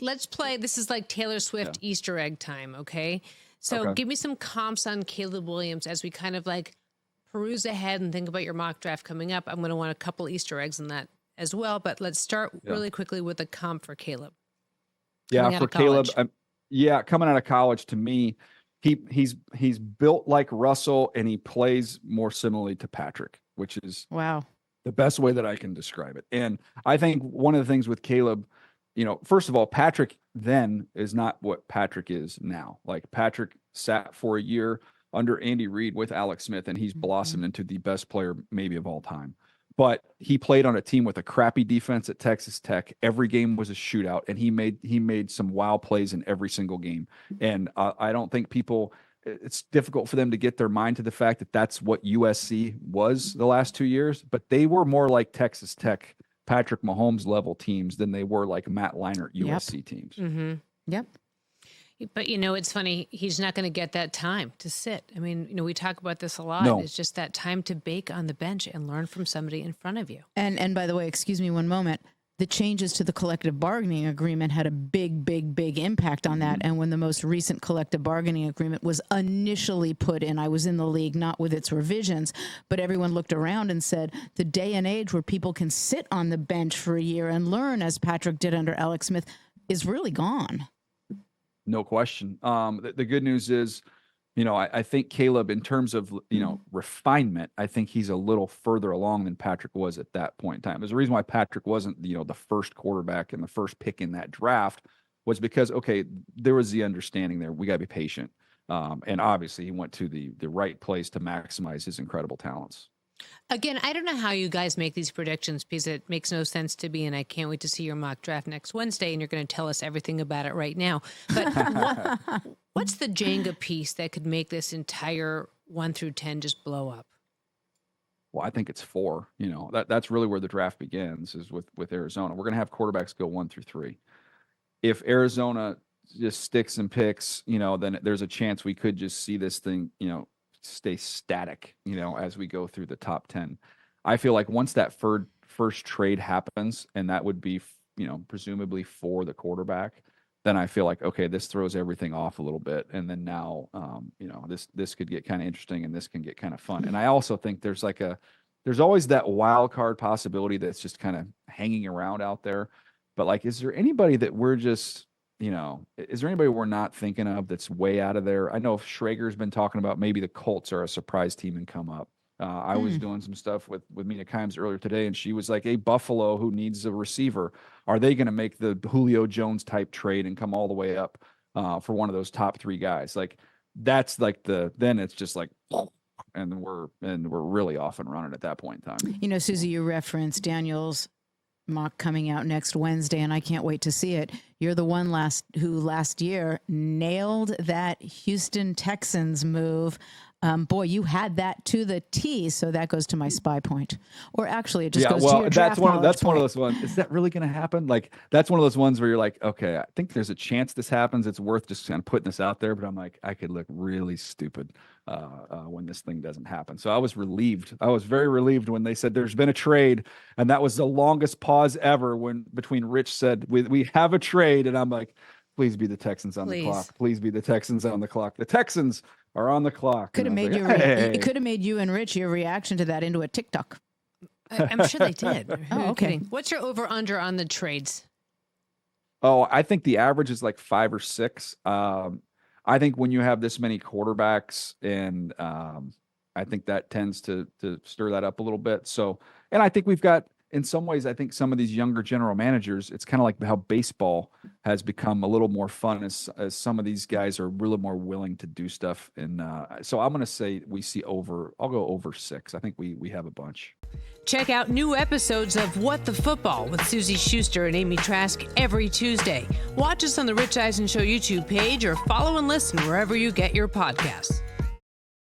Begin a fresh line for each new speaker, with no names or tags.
let's play. This is like Taylor Swift Easter egg time, okay? So give me some comps on Caleb Williams as we kind of like peruse ahead and think about your mock draft coming up. I'm going to want a couple Easter eggs in that as well, but let's start really quickly with a comp for Caleb.
Yeah, for Caleb, coming out of college, to me, he's built like Russell, and he plays more similarly to Patrick, which is the best way that I can describe it. And I think one of the things with Caleb, first of all, Patrick then is not what Patrick is now. Like Patrick sat for a year under Andy Reid with Alex Smith, and he's blossomed into the best player maybe of all time. But he played on a team with a crappy defense at Texas Tech. Every game was a shootout, and he made some wow plays in every single game. And I don't think it's difficult for them to get their mind to the fact that that's what USC was the last 2 years. But they were more like Texas Tech, Patrick Mahomes level teams than they were like Matt Leinart USC teams.
Mm-hmm. Yep. But, it's funny. He's not going to get that time to sit. I mean, we talk about this a lot. No. It's just that time to bake on the bench and learn from somebody in front of you.
And by the way, excuse me one moment, the changes to the collective bargaining agreement had a big impact on that. And when the most recent collective bargaining agreement was initially put in, I was in the league, not with its revisions, but everyone looked around and said, the day and age where people can sit on the bench for a year and learn, as Patrick did under Alex Smith, is really gone.
No question. The good news is, I think Caleb, in terms of, refinement, I think he's a little further along than Patrick was at that point in time. There's a reason why Patrick wasn't, the first quarterback and the first pick in that draft was because, there was the understanding there. We got to be patient. And obviously he went to the right place to maximize his incredible talents.
Again, I don't know how you guys make these predictions because it makes no sense to me, and I can't wait to see your mock draft next Wednesday, and you're going to tell us everything about it right now. But what's the Jenga piece that could make this entire 1 through 10 just blow up?
Well, I think it's 4. That's really where the draft begins, is with Arizona. We're going to have quarterbacks go 1 through 3. If Arizona just sticks and picks, then there's a chance we could just see this thing, stay static, as we go through the top 10. I feel like once that first trade happens, and that would be, presumably for the quarterback, then I feel like, okay, this throws everything off a little bit. And then now, this could get kind of interesting, and this can get kind of fun. And I also think there's always that wild card possibility that's just kind of hanging around out there. But like, is there anybody that we're just, is there anybody we're not thinking of that's way out of there? I know Schrager's been talking about maybe the Colts are a surprise team and come up. I was doing some stuff with Mina Kimes earlier today, and she was like, hey, Buffalo, who needs a receiver, are they going to make the Julio Jones type trade and come all the way up for one of those top 3 guys? Like, that's like then it's just like, and we're really off and running at that point in time.
Suzy, you referenced Daniel's mock coming out next Wednesday, and I can't wait to see it. You're the one who last year nailed that Houston Texans move. Boy, you had that to the T, so that goes to my spy point. Or actually, it just goes to your draft knowledge point.
That's one of those ones. Is that really going to happen? Like, that's one of those ones where you're like, okay, I think there's a chance this happens. It's worth just kind of putting this out there. But I'm like, I could look really stupid when this thing doesn't happen. So I was relieved. I was very relieved when they said there's been a trade, and that was the longest pause ever between Rich said we have a trade, and I'm like, please be the Texans on the clock. Please be the Texans on the clock. The Texans are on the clock.
Could have made it could have made you and Rich, your reaction to that, into a TikTok.
I'm sure they did.
Oh, okay.
What's your over under on the trades?
Oh, I think the average is like 5 or 6. I think when you have this many quarterbacks, and I think that tends to stir that up a little bit. So, and I think we've got, in some ways, I think some of these younger general managers, it's kind of like how baseball has become a little more fun as some of these guys are really more willing to do stuff. And so I'm going to say I'll go over 6. I think we have a bunch.
Check out new episodes of What the Football with Suzy Shuster and Amy Trask every Tuesday. Watch us on the Rich Eisen Show YouTube page, or follow and listen wherever you get your podcasts.